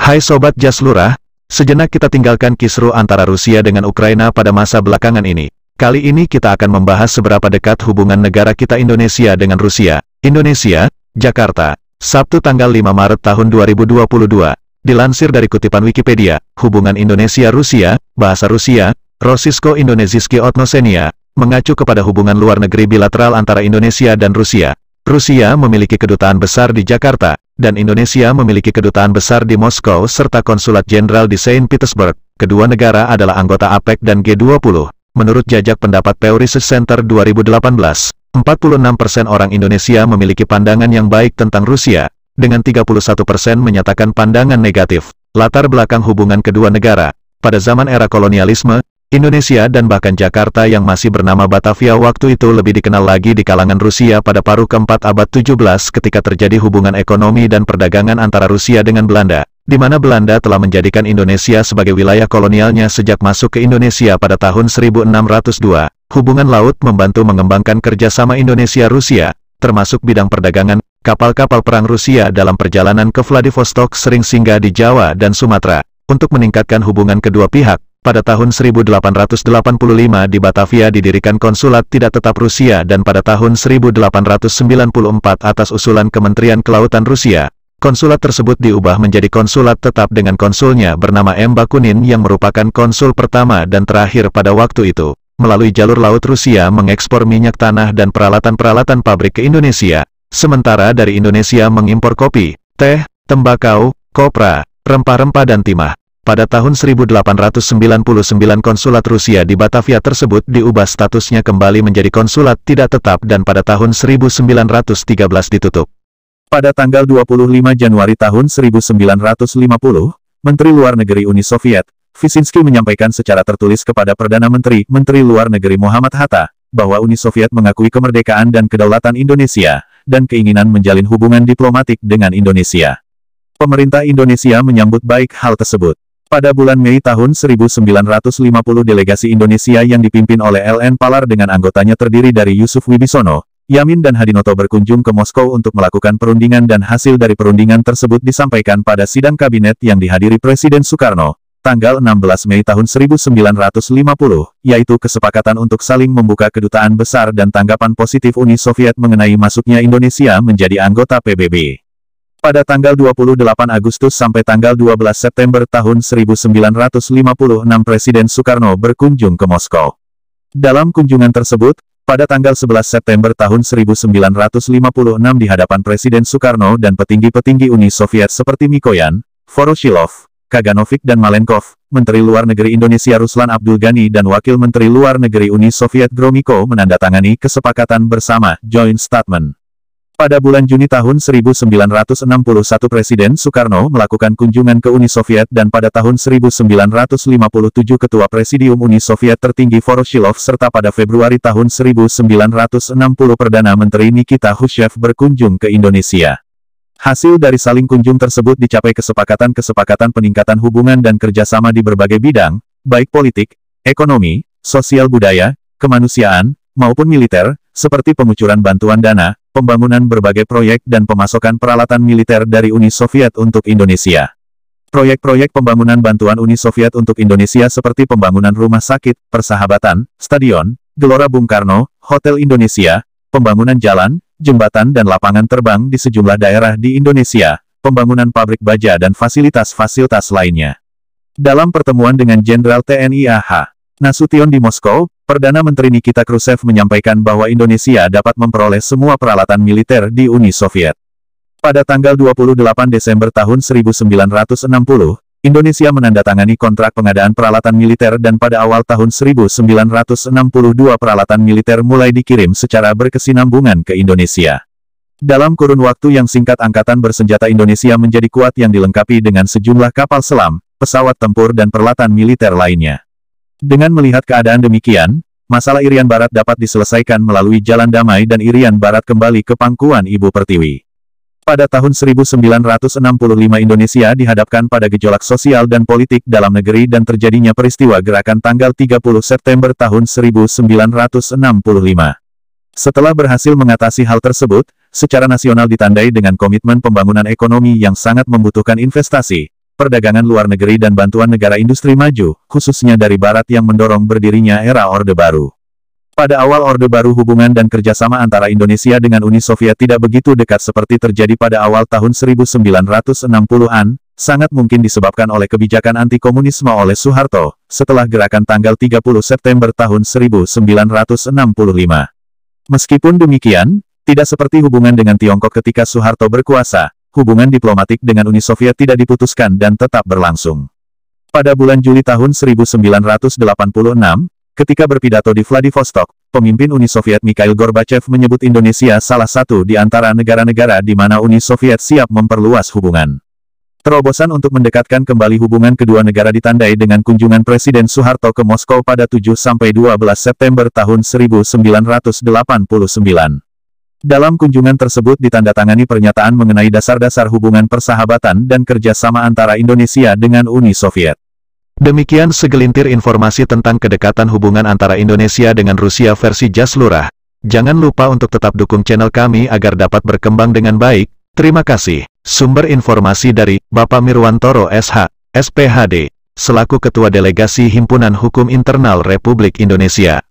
Hai Sobat Jaslurah, sejenak kita tinggalkan kisruh antara Rusia dengan Ukraina pada masa belakangan ini. Kali ini kita akan membahas seberapa dekat hubungan negara kita Indonesia dengan Rusia. Indonesia, Jakarta, Sabtu tanggal 5 Maret tahun 2022. Dilansir dari kutipan Wikipedia, hubungan Indonesia-Rusia, bahasa Rusia, Rossisko Indonezijski Odnosenia, mengacu kepada hubungan luar negeri bilateral antara Indonesia dan Rusia. Rusia memiliki kedutaan besar di Jakarta, dan Indonesia memiliki kedutaan besar di Moskow serta konsulat jenderal di Saint Petersburg. Kedua negara adalah anggota APEC dan G20. Menurut jajak pendapat Pew Research Center 2018, 46% orang Indonesia memiliki pandangan yang baik tentang Rusia, dengan 31% menyatakan pandangan negatif. Latar belakang hubungan kedua negara, pada zaman era kolonialisme, Indonesia dan bahkan Jakarta yang masih bernama Batavia waktu itu lebih dikenal lagi di kalangan Rusia pada paruh keempat abad 17 ketika terjadi hubungan ekonomi dan perdagangan antara Rusia dengan Belanda, di mana Belanda telah menjadikan Indonesia sebagai wilayah kolonialnya sejak masuk ke Indonesia pada tahun 1602. Hubungan laut membantu mengembangkan kerjasama Indonesia-Rusia, termasuk bidang perdagangan. Kapal-kapal perang Rusia dalam perjalanan ke Vladivostok sering singgah di Jawa dan Sumatera. Untuk meningkatkan hubungan kedua pihak, pada tahun 1885 di Batavia didirikan konsulat tidak tetap Rusia dan pada tahun 1894 atas usulan Kementerian Kelautan Rusia, konsulat tersebut diubah menjadi konsulat tetap dengan konsulnya bernama M. Bakunin yang merupakan konsul pertama dan terakhir pada waktu itu. Melalui jalur laut Rusia mengekspor minyak tanah dan peralatan-peralatan pabrik ke Indonesia, sementara dari Indonesia mengimpor kopi, teh, tembakau, kopra, rempah-rempah dan timah. Pada tahun 1899 konsulat Rusia di Batavia tersebut diubah statusnya kembali menjadi konsulat tidak tetap dan pada tahun 1913 ditutup. Pada tanggal 25 Januari tahun 1950, Menteri Luar Negeri Uni Soviet, Visinski menyampaikan secara tertulis kepada Perdana Menteri Luar Negeri Muhammad Hatta, bahwa Uni Soviet mengakui kemerdekaan dan kedaulatan Indonesia, dan keinginan menjalin hubungan diplomatik dengan Indonesia. Pemerintah Indonesia menyambut baik hal tersebut. Pada bulan Mei tahun 1950 delegasi Indonesia yang dipimpin oleh L.N. Palar dengan anggotanya terdiri dari Yusuf Wibisono, Yamin dan Hadinoto berkunjung ke Moskow untuk melakukan perundingan dan hasil dari perundingan tersebut disampaikan pada sidang kabinet yang dihadiri Presiden Soekarno, tanggal 16 Mei tahun 1950, yaitu kesepakatan untuk saling membuka kedutaan besar dan tanggapan positif Uni Soviet mengenai masuknya Indonesia menjadi anggota PBB. Pada tanggal 28 Agustus sampai tanggal 12 September tahun 1956 Presiden Soekarno berkunjung ke Moskow. Dalam kunjungan tersebut, pada tanggal 11 September tahun 1956 di hadapan Presiden Soekarno dan petinggi-petinggi Uni Soviet seperti Mikoyan, Voroshilov, Kaganovich dan Malenkov, Menteri Luar Negeri Indonesia Ruslan Abdul Ghani dan Wakil Menteri Luar Negeri Uni Soviet Gromyko menandatangani kesepakatan bersama Joint Statement. Pada bulan Juni tahun 1961 Presiden Soekarno melakukan kunjungan ke Uni Soviet dan pada tahun 1957 Ketua Presidium Uni Soviet tertinggi Voroshilov serta pada Februari tahun 1960 Perdana Menteri Nikita Khrushchev berkunjung ke Indonesia. Hasil dari saling kunjung tersebut dicapai kesepakatan peningkatan hubungan dan kerjasama di berbagai bidang, baik politik, ekonomi, sosial budaya, kemanusiaan, maupun militer, seperti pengucuran bantuan dana, pembangunan berbagai proyek dan pemasokan peralatan militer dari Uni Soviet untuk Indonesia. Proyek-proyek pembangunan bantuan Uni Soviet untuk Indonesia seperti pembangunan rumah sakit, persahabatan, stadion, Gelora Bung Karno, Hotel Indonesia, pembangunan jalan, jembatan dan lapangan terbang di sejumlah daerah di Indonesia, pembangunan pabrik baja dan fasilitas-fasilitas lainnya. Dalam pertemuan dengan Jenderal TNI A.H. Nasution di Moskow, Perdana Menteri Nikita Khrushchev menyampaikan bahwa Indonesia dapat memperoleh semua peralatan militer di Uni Soviet. Pada tanggal 28 Desember tahun 1960, Indonesia menandatangani kontrak pengadaan peralatan militer dan pada awal tahun 1962 peralatan militer mulai dikirim secara berkesinambungan ke Indonesia. Dalam kurun waktu yang singkat Angkatan Bersenjata Indonesia menjadi kuat yang dilengkapi dengan sejumlah kapal selam, pesawat tempur dan peralatan militer lainnya. Dengan melihat keadaan demikian, masalah Irian Barat dapat diselesaikan melalui jalan damai dan Irian Barat kembali ke pangkuan Ibu Pertiwi. Pada tahun 1965 Indonesia dihadapkan pada gejolak sosial dan politik dalam negeri dan terjadinya peristiwa gerakan tanggal 30 September tahun 1965. Setelah berhasil mengatasi hal tersebut, secara nasional ditandai dengan komitmen pembangunan ekonomi yang sangat membutuhkan investasi, perdagangan luar negeri dan bantuan negara industri maju, khususnya dari Barat yang mendorong berdirinya era Orde Baru. Pada awal Orde Baru hubungan dan kerjasama antara Indonesia dengan Uni Soviet tidak begitu dekat seperti terjadi pada awal tahun 1960-an, sangat mungkin disebabkan oleh kebijakan anti-komunisme oleh Soeharto, setelah gerakan tanggal 30 September tahun 1965. Meskipun demikian, tidak seperti hubungan dengan Tiongkok ketika Soeharto berkuasa, hubungan diplomatik dengan Uni Soviet tidak diputuskan dan tetap berlangsung. Pada bulan Juli tahun 1986, ketika berpidato di Vladivostok, pemimpin Uni Soviet Mikhail Gorbachev menyebut Indonesia salah satu di antara negara-negara di mana Uni Soviet siap memperluas hubungan. Terobosan untuk mendekatkan kembali hubungan kedua negara ditandai dengan kunjungan Presiden Soeharto ke Moskow pada 7-12 September tahun 1989. Dalam kunjungan tersebut ditandatangani pernyataan mengenai dasar-dasar hubungan persahabatan dan kerjasama antara Indonesia dengan Uni Soviet. Demikian segelintir informasi tentang kedekatan hubungan antara Indonesia dengan Rusia versi Jas Lurah. Jangan lupa untuk tetap dukung channel kami agar dapat berkembang dengan baik. Terima kasih. Sumber informasi dari Bapak Mirwantoro SH, SPHD, selaku Ketua Delegasi Himpunan Hukum Internal Republik Indonesia.